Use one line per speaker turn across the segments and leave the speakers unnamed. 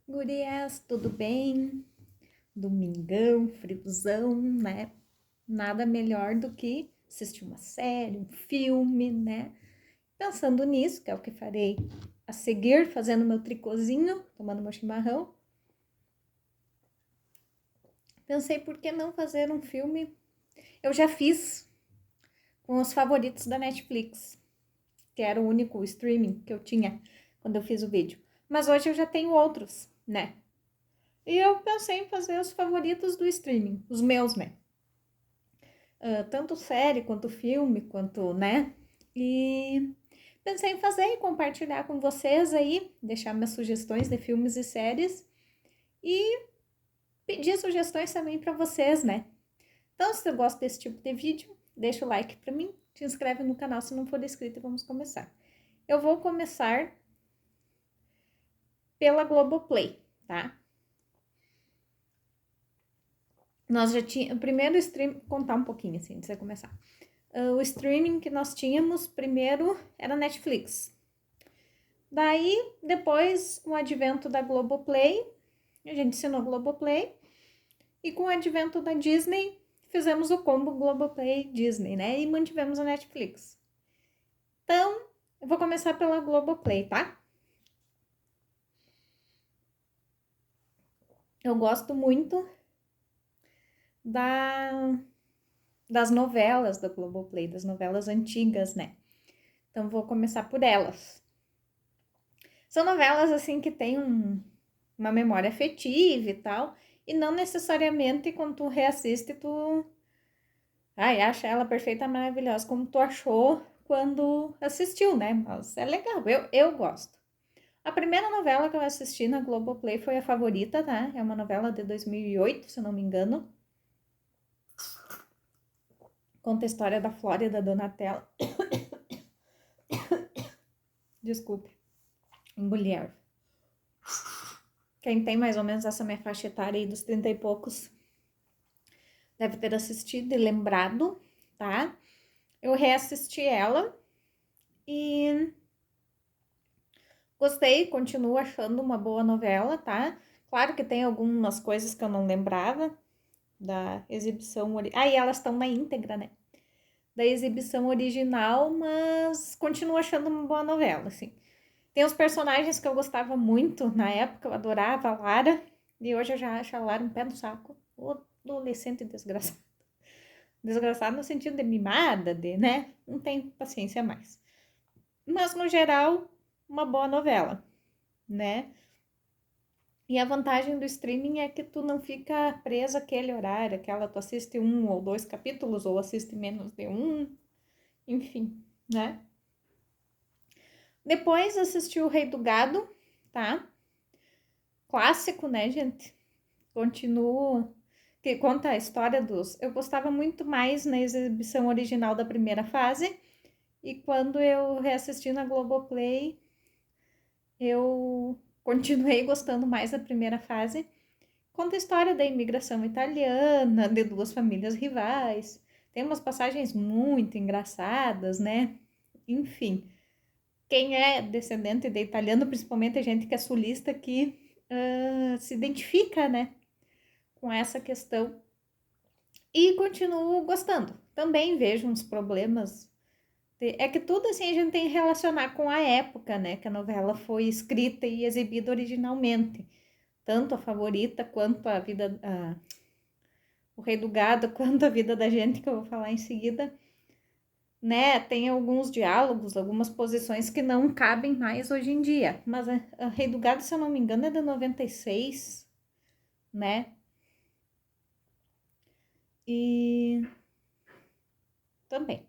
Gurias, tudo bem? Domingão, friozão, né? Nada melhor do que assistir uma série, um filme, né? Pensando nisso, que é o que farei a seguir, fazendo meu tricôzinho, tomando meu chimarrão. Pensei, por que não fazer um filme? Eu já fiz com os favoritos da Netflix, que era o único streaming que eu tinha quando eu fiz o vídeo. Mas hoje eu já tenho outros, né? E eu pensei em fazer os favoritos do streaming, os meus, né? Tanto série, quanto filme, quanto, né? E pensei em fazer e compartilhar com vocês aí, deixar minhas sugestões de filmes e séries e pedir sugestões também para vocês, né? Então, se você gosta desse tipo de vídeo, deixa o like para mim, se inscreve no canal se não for inscrito e vamos começar. Eu vou começar pela Globoplay, tá? Nós já tínhamos, o primeiro stream, contar um pouquinho assim, antes de começar. O streaming que nós tínhamos primeiro era Netflix. Daí, depois, com o advento da Globoplay, a gente ensinou Globoplay, e com o advento da Disney, fizemos o combo Globoplay Disney, né? E mantivemos a Netflix. Então, eu vou começar pela Globoplay, tá? Eu gosto muito das novelas da Globoplay, das novelas antigas, né? Então, vou começar por elas. São novelas, assim, que têm uma memória afetiva e tal, e não necessariamente quando tu reassiste, tu acha ela perfeita, maravilhosa, como tu achou quando assistiu, né? Mas é legal, eu gosto. A primeira novela que eu assisti na Globoplay foi A Favorita, tá? É uma novela de 2008, se eu não me engano. Conta a história da Flora e da Donatella. Desculpe, engoli erva. Quem tem mais ou menos essa minha faixa etária aí dos 30 e poucos deve ter assistido e lembrado, tá? Eu reassisti ela e gostei, continuo achando uma boa novela, tá? Claro que tem algumas coisas que eu não lembrava da exibição. E elas estão na íntegra, né? Da exibição original, mas continuo achando uma boa novela, assim. Tem os personagens que eu gostava muito na época, eu adorava a Lara, e hoje eu já acho a Lara um pé no saco. O adolescente desgraçado. Desgraçado no sentido de mimada, né? Não tem paciência mais. Mas, no geral, uma boa novela, né? E a vantagem do streaming é que tu não fica presa àquele horário, tu assiste 1 ou 2 capítulos, ou assiste menos de um, enfim, né? Depois assisti O Rei do Gado, tá? Clássico, né, gente? Continuo, que conta a história dos... Eu gostava muito mais na exibição original da primeira fase, e quando eu reassisti na Globoplay, eu continuei gostando mais da primeira fase. Conta a história da imigração italiana, de duas famílias rivais. Tem umas passagens muito engraçadas, né? Enfim, quem é descendente de italiano, principalmente a gente que é sulista, que se identifica, né? Com essa questão. E continuo gostando. Também vejo uns problemas. É que tudo assim a gente tem que relacionar com a época, né? Que a novela foi escrita e exibida originalmente. Tanto a Favorita quanto a vida... O Rei do Gado, quanto a vida da gente, que eu vou falar em seguida, né? Tem alguns diálogos, algumas posições que não cabem mais hoje em dia. Mas a Rei do Gado, se eu não me engano, é de 96, né? E também.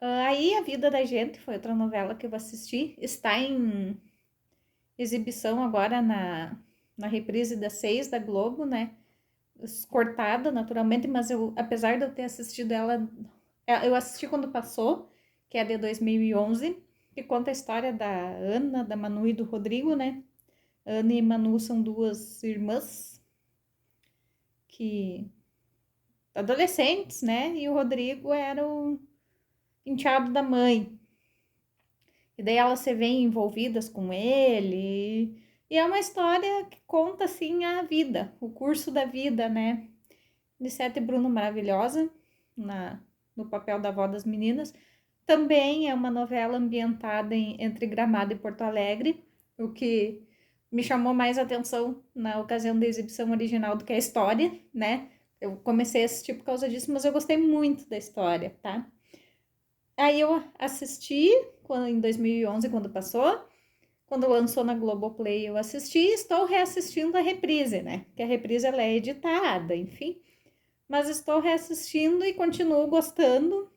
Aí a Vida da Gente foi outra novela que eu assisti. Está em exibição agora na reprise das 6 da Globo, né? Cortada naturalmente, mas apesar de eu ter assistido ela, eu assisti quando passou, que é de 2011, que conta a história da Ana, da Manu e do Rodrigo, né? Ana e Manu são duas irmãs que adolescentes, né? E o Rodrigo era o enteado da mãe. E daí elas se veem envolvidas com ele, E é uma história que conta, assim, a vida, o curso da vida, né? Lissete Bruno maravilhosa, no papel da avó das meninas. Também é uma novela ambientada entre Gramado e Porto Alegre, o que me chamou mais atenção na ocasião da exibição original do que a história, né? Eu comecei a assistir por causa disso, mas eu gostei muito da história, tá? Aí eu assisti em 2011, quando passou. Quando lançou na Globoplay, eu assisti e estou reassistindo a reprise, né? Que a reprise ela é editada, enfim. Mas estou reassistindo e continuo gostando.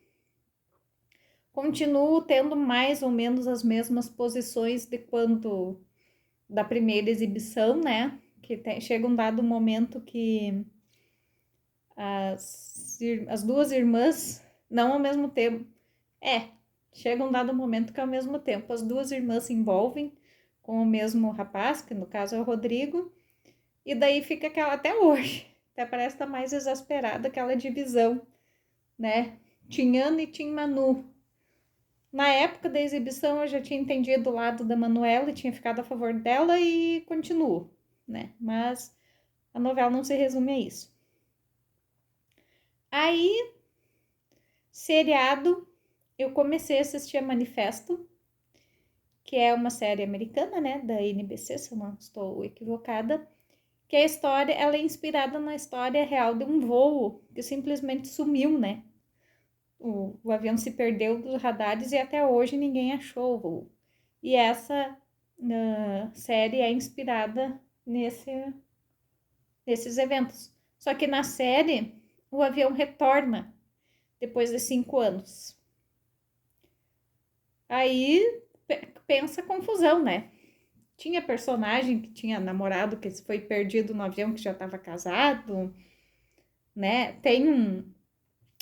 Continuo tendo mais ou menos as mesmas posições de quando da primeira exibição, né? Que chega um dado momento que as duas irmãs, não ao mesmo tempo, chega um dado momento que ao mesmo tempo as duas irmãs se envolvem com o mesmo rapaz, que no caso é o Rodrigo, e daí fica aquela, até hoje, até parece estar mais exasperada aquela divisão, né? Tinhana e Tim Manu. Na época da exibição eu já tinha entendido o lado da Manuela e tinha ficado a favor dela e continuo, né? Mas a novela não se resume a isso. Aí, seriado, eu comecei a assistir a Manifesto, que é uma série americana, né, da NBC, se eu não estou equivocada, que a história, ela é inspirada na história real de um voo que simplesmente sumiu, né? O avião se perdeu dos radares e até hoje ninguém achou o voo. E essa série é inspirada nesses eventos. Só que na série, o avião retorna depois de 5 anos. Aí pensa a confusão, né? Tinha personagem que tinha namorado que foi perdido no avião que já estava casado, né? Tem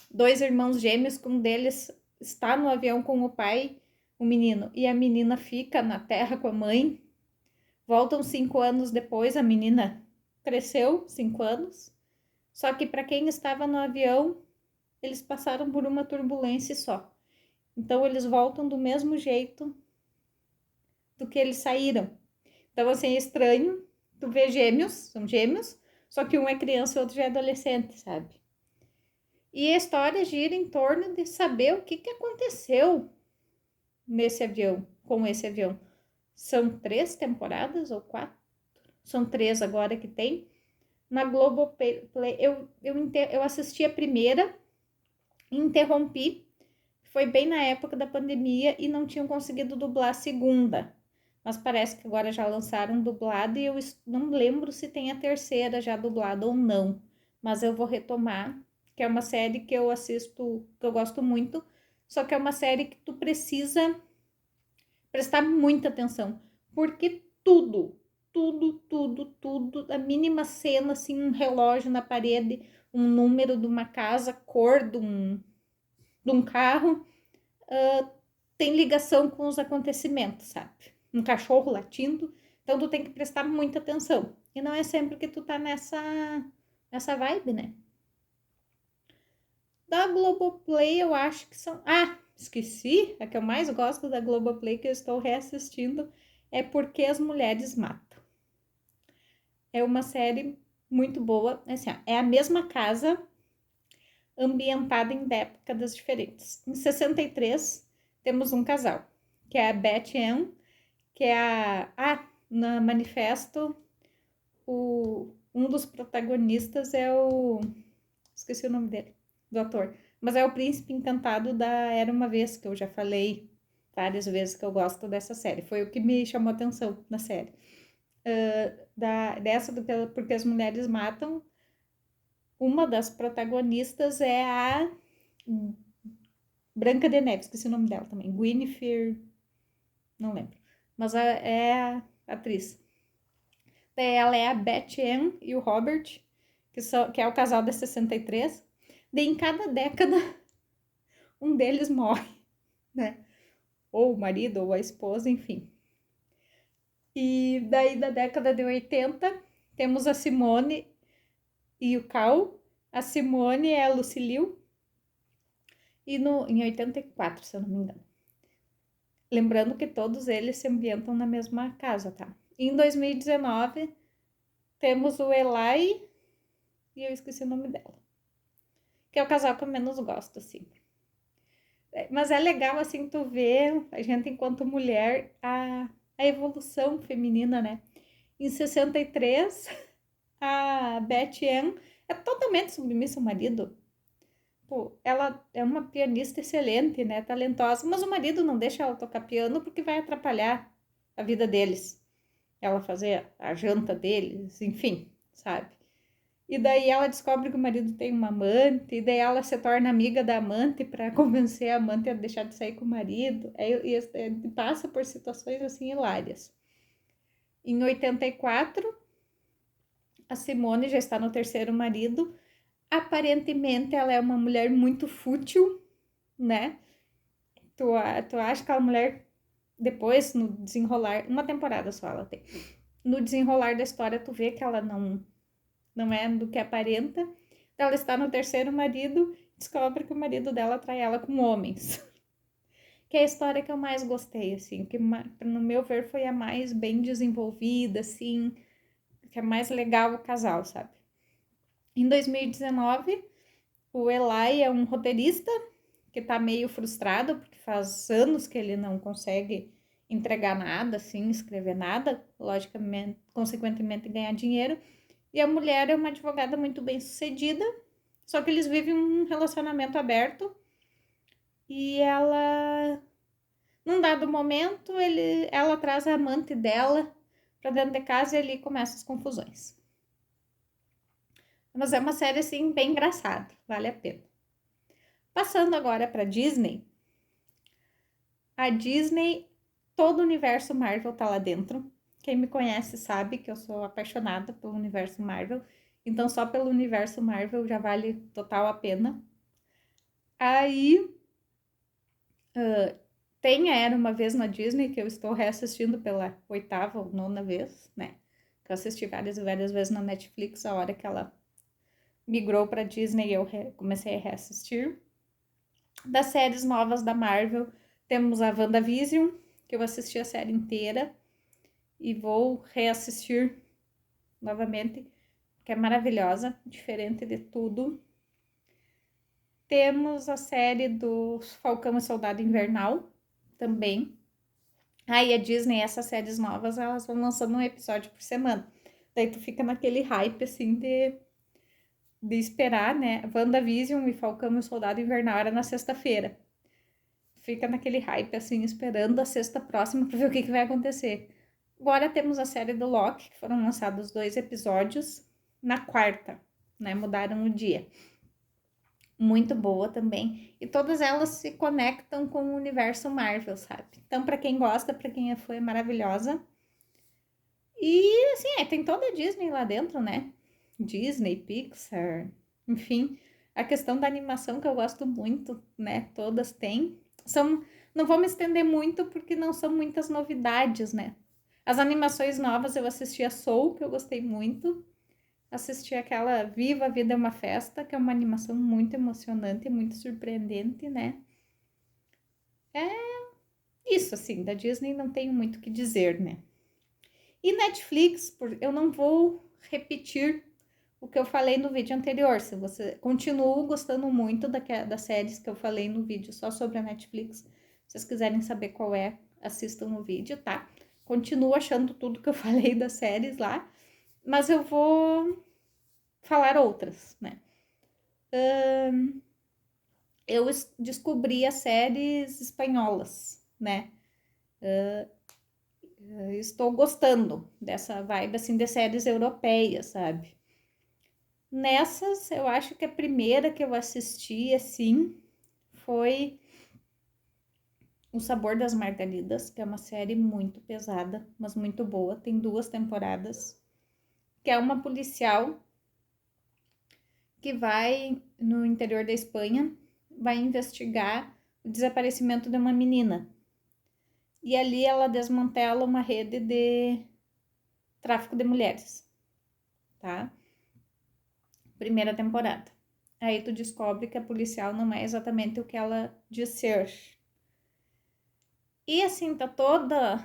dois irmãos gêmeos que um deles está no avião com o pai, o menino, e a menina fica na terra com a mãe. Voltam 5 anos depois, a menina cresceu 5 anos. Só que para quem estava no avião, eles passaram por uma turbulência só. Então eles voltam do mesmo jeito do que eles saíram. Então, assim, é estranho. Tu vê gêmeos, são gêmeos, só que um é criança e o outro já é adolescente, sabe? E a história gira em torno de saber o que aconteceu nesse avião, com esse avião. São 3 temporadas ou 4? São 3 agora que tem. Na Globoplay, eu assisti a primeira, interrompi, foi bem na época da pandemia e não tinham conseguido dublar a segunda. Mas parece que agora já lançaram dublado e eu não lembro se tem a terceira já dublada ou não. Mas eu vou retomar, que é uma série que eu assisto, que eu gosto muito, só que é uma série que tu precisa prestar muita atenção, porque tudo, a mínima cena, assim, um relógio na parede, um número de uma casa, cor de um carro, tem ligação com os acontecimentos, sabe? Um cachorro latindo, então tu tem que prestar muita atenção. E não é sempre que tu tá nessa vibe, né? Da Globoplay eu acho que são... Ah, esqueci, a que eu mais gosto da Globoplay, que eu estou reassistindo, é Porque as Mulheres Matam. É uma série muito boa, assim, ó, é a mesma casa, ambientada em décadas diferentes. Em 63, temos um casal, que é a Beth Ann, que é na Manifesto, um dos protagonistas é esqueci o nome dele, do ator, mas é o príncipe encantado da Era Uma Vez, que eu já falei várias vezes que eu gosto dessa série, foi o que me chamou a atenção na série. Porque as mulheres matam, uma das protagonistas é a Branca de Neve, esqueci o nome dela também, Guinevere, não lembro, mas é a atriz. Ela é a Beth Ann e o Robert, que é o casal de 63. Daí em cada década, um deles morre, né? Ou o marido, ou a esposa, enfim. E daí da década de 80, temos a Simone e o Cal. A Simone é a Lucille. E em 84, se eu não me engano. Lembrando que todos eles se ambientam na mesma casa, tá? Em 2019, temos o Eli, e eu esqueci o nome dela, que é o casal que eu menos gosto, assim. Mas é legal, assim, tu ver a gente, enquanto mulher, a evolução feminina, né? Em 63, a Betty Ann é totalmente submissa ao marido. Pô, ela é uma pianista excelente, né? Talentosa, mas o marido não deixa ela tocar piano porque vai atrapalhar a vida deles. Ela fazer a janta deles, enfim, sabe? E daí ela descobre que o marido tem uma amante, e daí ela se torna amiga da amante para convencer a amante a deixar de sair com o marido. E passa por situações assim hilárias. Em 84, a Simone já está no terceiro marido. Aparentemente ela é uma mulher muito fútil, né? Tu acha que a mulher, depois, no desenrolar, uma temporada só ela tem. No desenrolar da história, tu vê que ela não é do que aparenta. Ela está no terceiro marido, descobre que o marido dela trai ela com homens. Que é a história que eu mais gostei, assim, que no meu ver foi a mais bem desenvolvida, assim, que é mais legal o casal, sabe? Em 2019, o Eli é um roteirista que tá meio frustrado, porque faz anos que ele não consegue entregar nada, assim, escrever nada, logicamente, consequentemente ganhar dinheiro. E a mulher é uma advogada muito bem sucedida, só que eles vivem um relacionamento aberto e ela, num dado momento, ela traz a amante dela para dentro de casa e ali começam as confusões. Mas é uma série, assim, bem engraçada, vale a pena. Passando agora para Disney. A Disney, todo o universo Marvel tá lá dentro. Quem me conhece sabe que eu sou apaixonada pelo universo Marvel. Então, só pelo universo Marvel já vale total a pena. Aí, tem a Era Uma Vez na Disney, que eu estou reassistindo pela 8ª ou 9ª vez, né? Que eu assisti várias e várias vezes na Netflix, a hora que ela migrou pra Disney, eu comecei a reassistir. Das séries novas da Marvel, temos a WandaVision, que eu assisti a série inteira e vou reassistir novamente, que é maravilhosa, diferente de tudo. Temos a série do Falcão e Soldado Invernal, também. Aí a Disney, essas séries novas, elas vão lançando um episódio por semana. Daí tu fica naquele hype, assim, de esperar, né? WandaVision e Falcão e o Soldado Invernal era na sexta-feira. Fica naquele hype, assim, esperando a sexta próxima pra ver o que vai acontecer. Agora temos a série do Loki, que foram lançados 2 episódios na quarta, né? Mudaram o dia. Muito boa também. E todas elas se conectam com o universo Marvel, sabe? Então, pra quem gosta, pra quem é fã, é maravilhosa. E, assim, tem toda a Disney lá dentro, né? Disney, Pixar, enfim. A questão da animação que eu gosto muito, né? Todas têm. Não vou me estender muito porque não são muitas novidades, né? As animações novas eu assisti a Soul, que eu gostei muito. Assisti aquela Viva a Vida é uma Festa, que é uma animação muito emocionante, muito surpreendente, né? É isso, assim, da Disney não tenho muito o que dizer, né? E Netflix, eu não vou repetir o que eu falei no vídeo anterior. Se você continua gostando muito das séries que eu falei no vídeo só sobre a Netflix, se vocês quiserem saber qual é, assistam no vídeo, tá? Continuo achando tudo que eu falei das séries lá, mas eu vou falar outras, né? Eu descobri as séries espanholas, né? Estou gostando dessa vibe, assim, de séries europeias, sabe? Nessas, eu acho que a primeira que eu assisti, assim, foi O Sabor das Margaridas, que é uma série muito pesada, mas muito boa. Tem 2 temporadas. Que é uma policial que vai no interior da Espanha, vai investigar o desaparecimento de uma menina. E ali ela desmantela uma rede de tráfico de mulheres, tá? Primeira temporada. Aí tu descobre que a policial não é exatamente o que ela diz ser. E assim, tá toda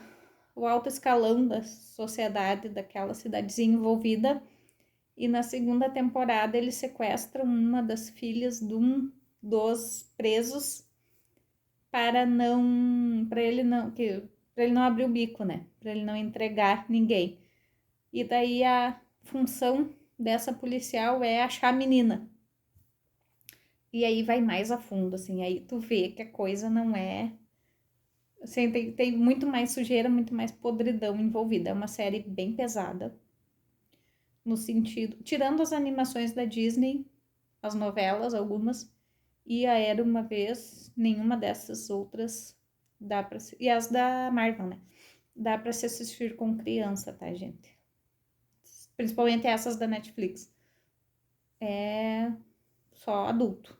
o alto escalão da sociedade daquela cidadezinha envolvida. E na segunda temporada eles sequestram uma das filhas de um dos presos para ele não abrir o bico, né? Para ele não entregar ninguém. E daí a função dessa policial é achar a menina. E aí vai mais a fundo, assim, aí tu vê que a coisa não é... Assim, tem muito mais sujeira, muito mais podridão envolvida. É uma série bem pesada, no sentido... Tirando as animações da Disney, as novelas, algumas, e a Era Uma Vez, nenhuma dessas outras dá pra... E as da Marvel, né? Dá pra se assistir com criança, tá, gente? Principalmente essas da Netflix. É só adulto.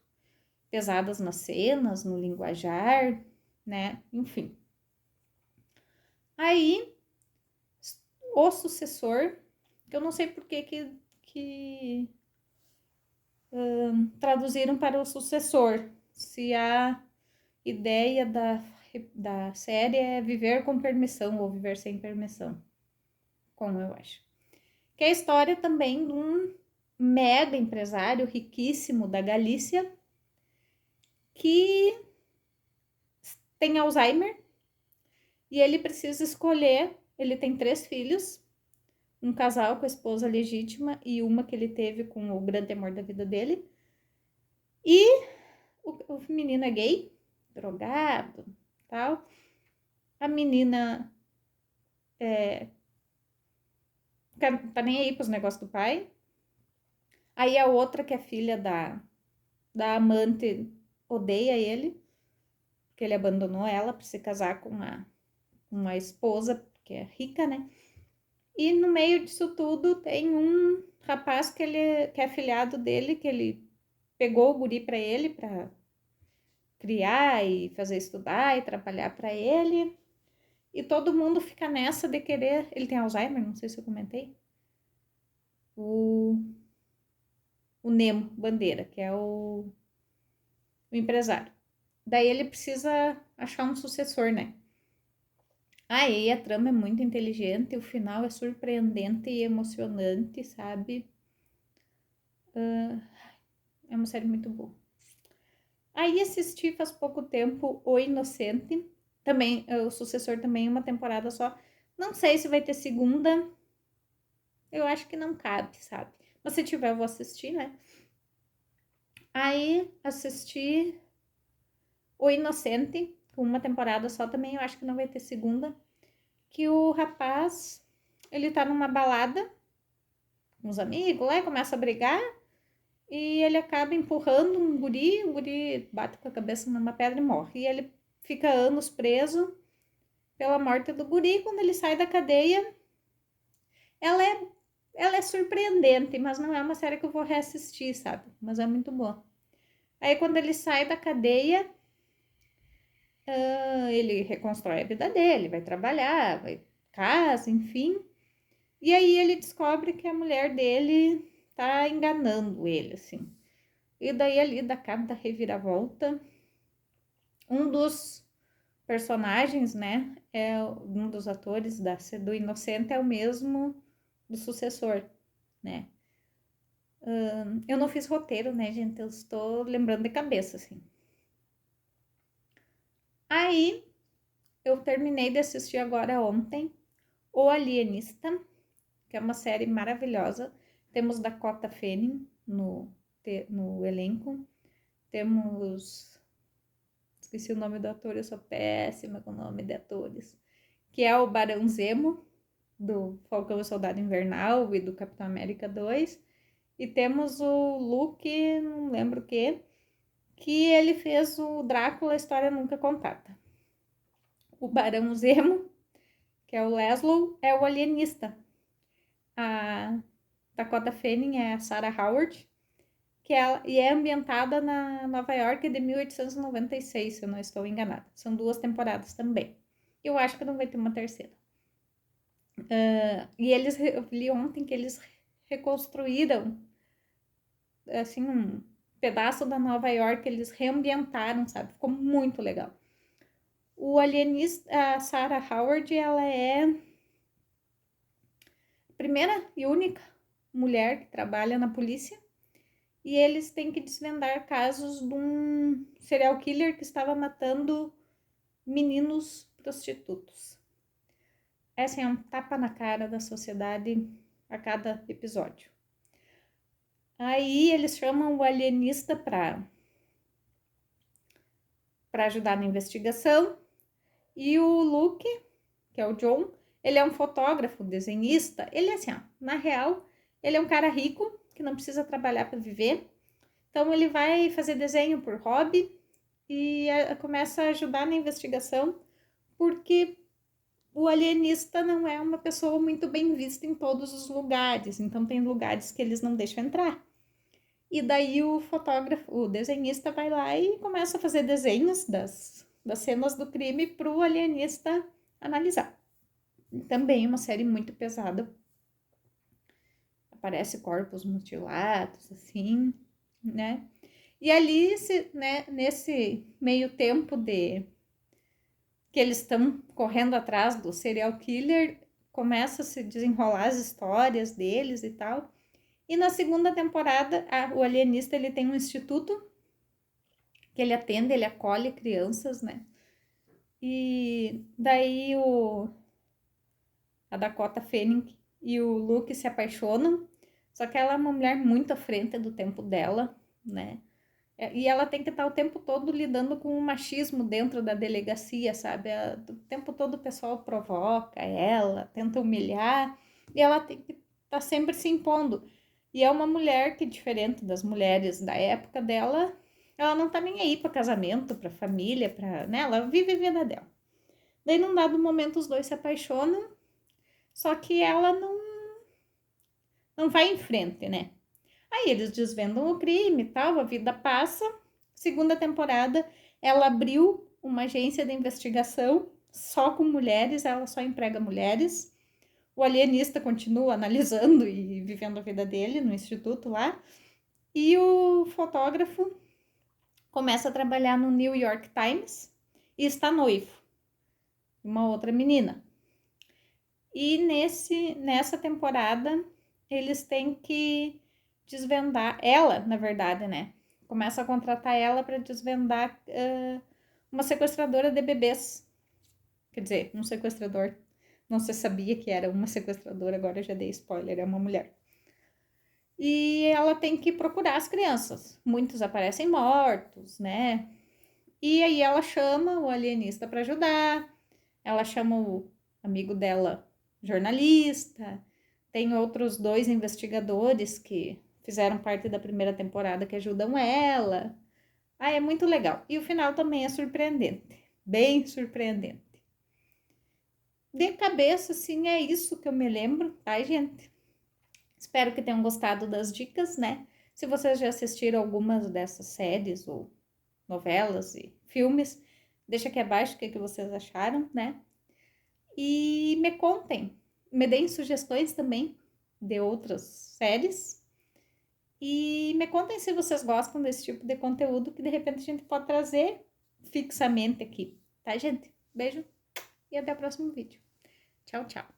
Pesadas nas cenas, no linguajar, né? Enfim. Aí, o sucessor, que eu não sei por que traduziram para o sucessor. Se a ideia da série é viver com permissão ou viver sem permissão. Como eu acho. Que é a história também de um mega empresário riquíssimo da Galícia que tem Alzheimer e ele precisa escolher. Ele tem 3 filhos, um casal com a esposa legítima e uma que ele teve com o grande amor da vida dele. E o menino é gay, drogado, tal. A menina tá nem aí pros negócios do pai. Aí a outra, que é filha da amante, odeia ele, porque ele abandonou ela para se casar com uma esposa que é rica, né? E no meio disso tudo tem um rapaz que é afilhado dele, que ele pegou o guri para ele, para criar e fazer estudar e trabalhar para ele. E todo mundo fica nessa de querer... Ele tem Alzheimer, não sei se eu comentei. O Nemo Bandeira, que é o empresário. Daí ele precisa achar um sucessor, né? Aí a trama é muito inteligente, o final é surpreendente e emocionante, sabe? É uma série muito boa. Aí assisti faz pouco tempo O Inocente, também, o sucessor também, uma temporada só. Não sei se vai ter segunda, eu acho que não cabe, sabe? Mas se tiver eu vou assistir, né? Aí assisti O Inocente, com uma temporada só também, eu acho que não vai ter segunda. Que o rapaz, ele tá numa balada com os amigos lá e começa a brigar. E ele acaba empurrando um guri, o guri bate com a cabeça numa pedra e morre. E ele fica anos preso pela morte do guri. Quando ele sai da cadeia, ela é surpreendente, mas não é uma série que eu vou reassistir, sabe? Mas é muito boa. Aí quando ele sai da cadeia, ele reconstrói a vida dele, vai trabalhar, vai casa, enfim. E aí ele descobre que a mulher dele tá enganando ele, assim. E daí ali dá cada reviravolta. Um dos personagens, né, é um dos atores do Inocente é o mesmo do sucessor, né. Eu não fiz roteiro, né, gente, eu estou lembrando de cabeça, assim. Aí, eu terminei de assistir agora ontem O Alienista, que é uma série maravilhosa. Temos Dakota Fanning no elenco. Temos... Esqueci o nome do ator, eu sou péssima com o nome de atores. Que é o Barão Zemo, do Falcão e Soldado Invernal e do Capitão América 2. E temos o Luke, não lembro o que ele fez o Drácula, a História Nunca Contada. O Barão Zemo, que é o Laszlo, é o alienista. A Dakota Fanning é a Sarah Howard, e é ambientada na Nova York de 1896, se eu não estou enganada. São 2 temporadas também. Eu acho que não vai ter uma terceira. E eu li ontem que eles reconstruíram assim um pedaço da Nova York, eles reambientaram, sabe? Ficou muito legal. O alienista, a Sarah Howard, ela é a primeira e única mulher que trabalha na polícia. E eles têm que desvendar casos de um serial killer que estava matando meninos prostitutos. Essa é um tapa na cara da sociedade a cada episódio. Aí eles chamam o alienista para ajudar na investigação. E o Luke, que é o John, ele é um fotógrafo, desenhista. Ele é assim, ó, na real, ele é um cara rico que não precisa trabalhar para viver. Então ele vai fazer desenho por hobby e começa a ajudar na investigação, porque o alienista não é uma pessoa muito bem vista em todos os lugares, então tem lugares que eles não deixam entrar. E daí o fotógrafo, o desenhista vai lá e começa a fazer desenhos das cenas do crime para o alienista analisar. Também uma série muito pesada. Aparece corpos mutilados, assim, né? E ali, né, nesse meio tempo que eles estão correndo atrás do serial killer, começa a se desenrolar as histórias deles e tal. E na segunda temporada, o alienista ele tem um instituto que ele atende, ele acolhe crianças, né? E daí a Dakota Fanning e o Luke se apaixonam, só que ela é uma mulher muito à frente do tempo dela, né? E ela tem que estar o tempo todo lidando com o machismo dentro da delegacia, sabe? O tempo todo o pessoal provoca ela, tenta humilhar, e ela tem que estar sempre se impondo. E é uma mulher que, diferente das mulheres da época dela, ela não tá nem aí para casamento, para família, né? Ela vive a vida dela. Daí, num dado momento, os dois se apaixonam, só que ela não vai em frente, né? Aí eles desvendam o crime e tal, a vida passa. Segunda temporada, ela abriu uma agência de investigação só com mulheres, ela só emprega mulheres. O alienista continua analisando e vivendo a vida dele no instituto lá. E o fotógrafo começa a trabalhar no New York Times e está noivo. Uma outra menina. E nessa temporada, eles têm que desvendar ela, na verdade, né? Começa a contratar ela para desvendar uma sequestradora de bebês. Quer dizer, um sequestrador. Não se sabia que era uma sequestradora, agora eu já dei spoiler, é uma mulher. E ela tem que procurar as crianças. Muitos aparecem mortos, né? E aí ela chama o alienista para ajudar. Ela chama o amigo dela, jornalista. Tem outros 2 investigadores que fizeram parte da primeira temporada que ajudam ela. É muito legal. E o final também é surpreendente. Bem surpreendente. De cabeça, assim, é isso que eu me lembro, tá, gente? Espero que tenham gostado das dicas, né? Se vocês já assistiram algumas dessas séries ou novelas e filmes, deixa aqui abaixo o que vocês acharam, né? E me contem, me deem sugestões também de outras séries. E me contem se vocês gostam desse tipo de conteúdo que de repente a gente pode trazer fixamente aqui, tá, gente? Beijo e até o próximo vídeo. Tchau, tchau.